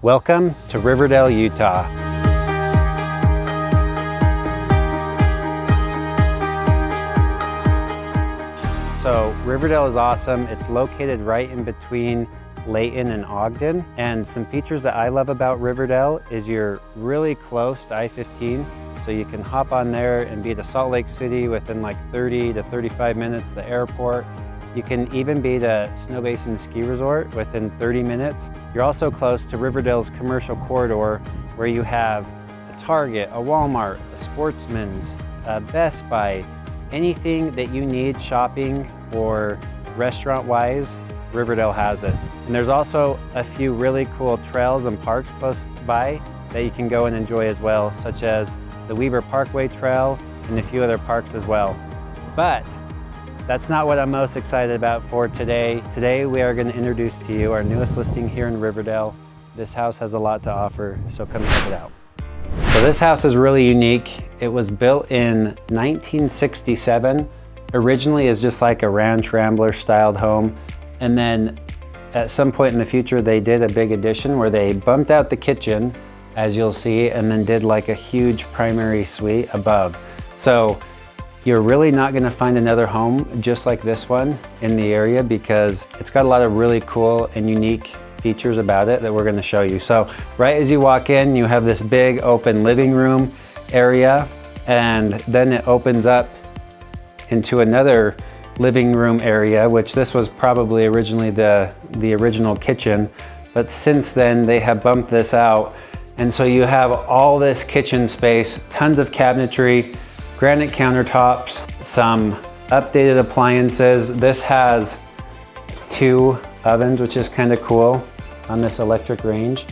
Welcome to Riverdale, Utah. So Riverdale is awesome. It's located right in between Layton and Ogden. And some features that I love about Riverdale is you're really close to I-15. So you can hop on there and be to Salt Lake City within like 30 to 35 minutes, the airport. You can even be to Snow Basin Ski Resort within 30 minutes. You're also close to Riverdale's commercial corridor where you have a Target, a Walmart, a Sportsman's, a Best Buy, anything that you need shopping or restaurant-wise, Riverdale has it. And there's also a few really cool trails and parks close by that you can go and enjoy as well, such as the Weber Parkway Trail and a few other parks as well. But that's not what I'm most excited about for today. Today we are going to introduce to you our newest listing here in Riverdale. This house has a lot to offer, so come check it out. So this house is really unique. It was built in 1967, originally as just like a ranch Rambler styled home. And then at some point in the future, they did a big addition where they bumped out the kitchen, as you'll see, and then did like a huge primary suite above. So you're really not gonna find another home just like this one in the area because it's got a lot of really cool and unique features about it that we're gonna show you. So right as you walk in, you have this big open living room area, and then it opens up into another living room area, which this was probably originally the original kitchen, but since then they have bumped this out. And so you have all this kitchen space, tons of cabinetry, granite countertops, some updated appliances. This has 2 ovens, which is kind of cool on this electric range.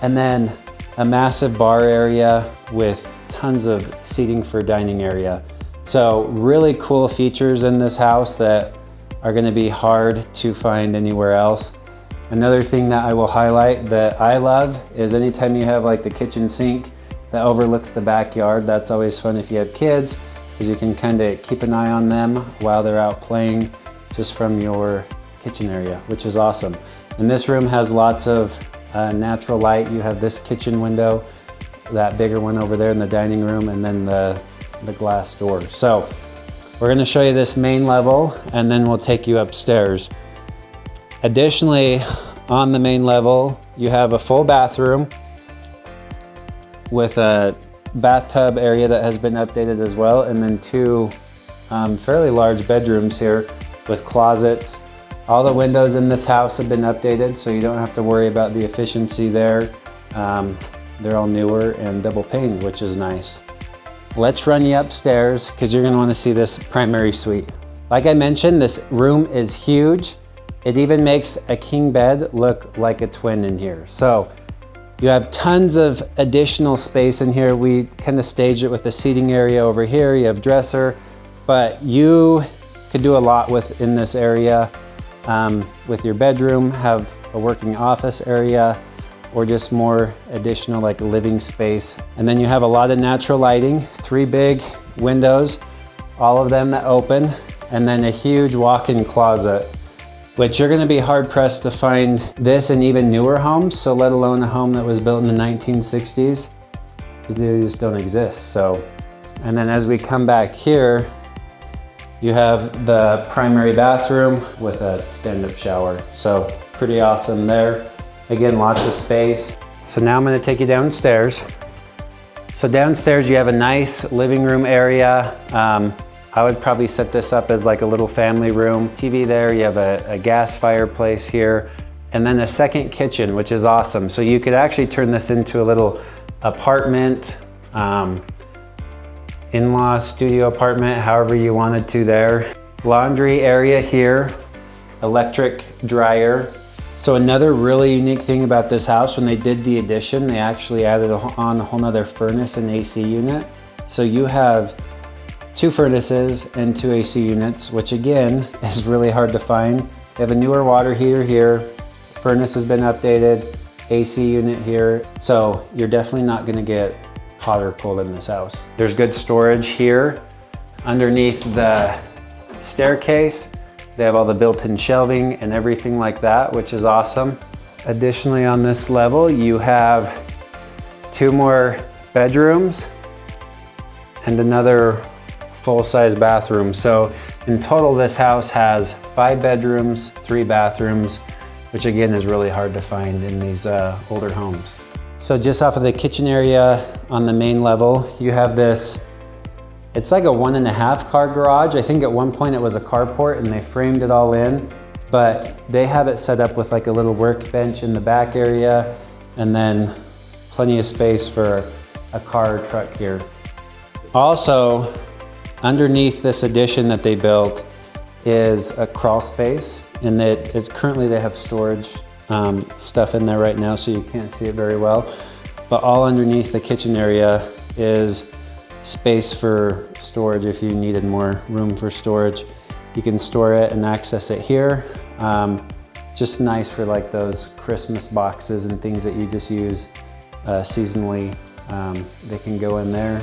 And then a massive bar area with tons of seating for dining area. So really cool features in this house that are gonna be hard to find anywhere else. Another thing that I will highlight that I love is anytime you have like the kitchen sink that overlooks the backyard. That's always fun if you have kids, because you can kind of keep an eye on them while they're out playing just from your kitchen area, which is awesome. And this room has lots of natural light. You have this kitchen window, that bigger one over there in the dining room, and then the glass door. So we're gonna show you this main level and then we'll take you upstairs. Additionally, on the main level, you have a full bathroom with a bathtub area that has been updated as well, and then 2 fairly large bedrooms here with closets. All the windows in this house have been updated, so you don't have to worry about the efficiency there. They're all newer and double paned, which is nice. Let's run you upstairs because you're gonna wanna see this primary suite. Like I mentioned, this room is huge. It even makes a king bed look like a twin in here. So you have tons of additional space in here. We kind of staged it with the seating area over here. You have dresser, but you could do a lot in this area with your bedroom, have a working office area, or just more additional like living space. And then you have a lot of natural lighting, 3 big windows, all of them that open, and then a huge walk-in closet, which you're gonna be hard pressed to find this in even newer homes, so let alone a home that was built in the 1960s. They just don't exist, so. And then as we come back here, you have the primary bathroom with a stand-up shower. So pretty awesome there. Again, lots of space. So now I'm gonna take you downstairs. So downstairs you have a nice living room area. I would probably set this up as like a little family room. TV there, you have a gas fireplace here, and then a second kitchen, which is awesome. So you could actually turn this into a little apartment, in-law studio apartment, however you wanted to there. Laundry area here, electric dryer. So another really unique thing about this house, when they did the addition, they actually added on a whole nother furnace and AC unit. So you have 2 furnaces and 2 AC units, which again, is really hard to find. They have a newer water heater here. Furnace has been updated, AC unit here. So you're definitely not gonna get hot or cold in this house. There's good storage here. Underneath the staircase, they have all the built-in shelving and everything like that, which is awesome. Additionally, on this level, you have 2 more bedrooms and another full-size bathroom. So in total, this house has 5 bedrooms, 3 bathrooms, which again is really hard to find in these older homes. So just off of the kitchen area on the main level, you have this, it's like a 1.5 car garage. I think at one point it was a carport and they framed it all in, but they have it set up with like a little workbench in the back area and then plenty of space for a car or truck here. Also, underneath this addition that they built is a crawl space, and that it's currently they have storage stuff in there right now, so you can't see it very well. But all underneath the kitchen area is space for storage if you needed more room for storage. You can store it and access it here. Just nice for like those Christmas boxes and things that you just use seasonally. They can go in there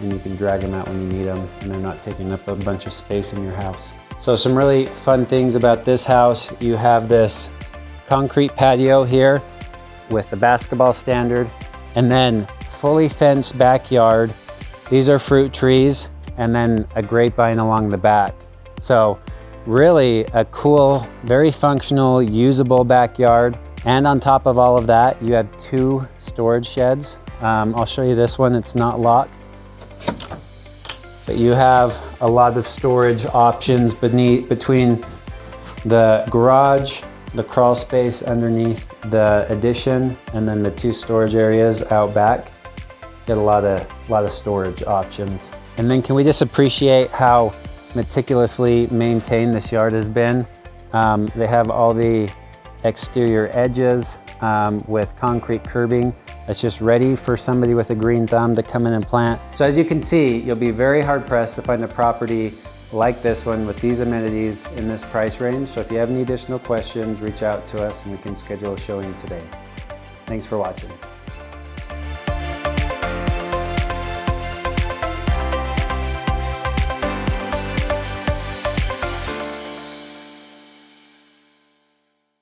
and you can drag them out when you need them, and they're not taking up a bunch of space in your house. So some really fun things about this house. You have this concrete patio here with the basketball standard, and then fully fenced backyard. These are fruit trees, and then a grapevine along the back. So really a cool, very functional, usable backyard. And on top of all of that, you have 2 storage sheds. I'll show you this one, it's not locked. But you have a lot of storage options between the garage, the crawl space underneath the addition, and then the 2 storage areas out back. Get a lot of storage options. And then can we just appreciate how meticulously maintained this yard has been? They have all the exterior edges with concrete curbing. It's just ready for somebody with a green thumb to come in and plant. So as you can see, you'll be very hard pressed to find a property like this one with these amenities in this price range. So if you have any additional questions, reach out to us and we can schedule a showing today. Thanks for watching.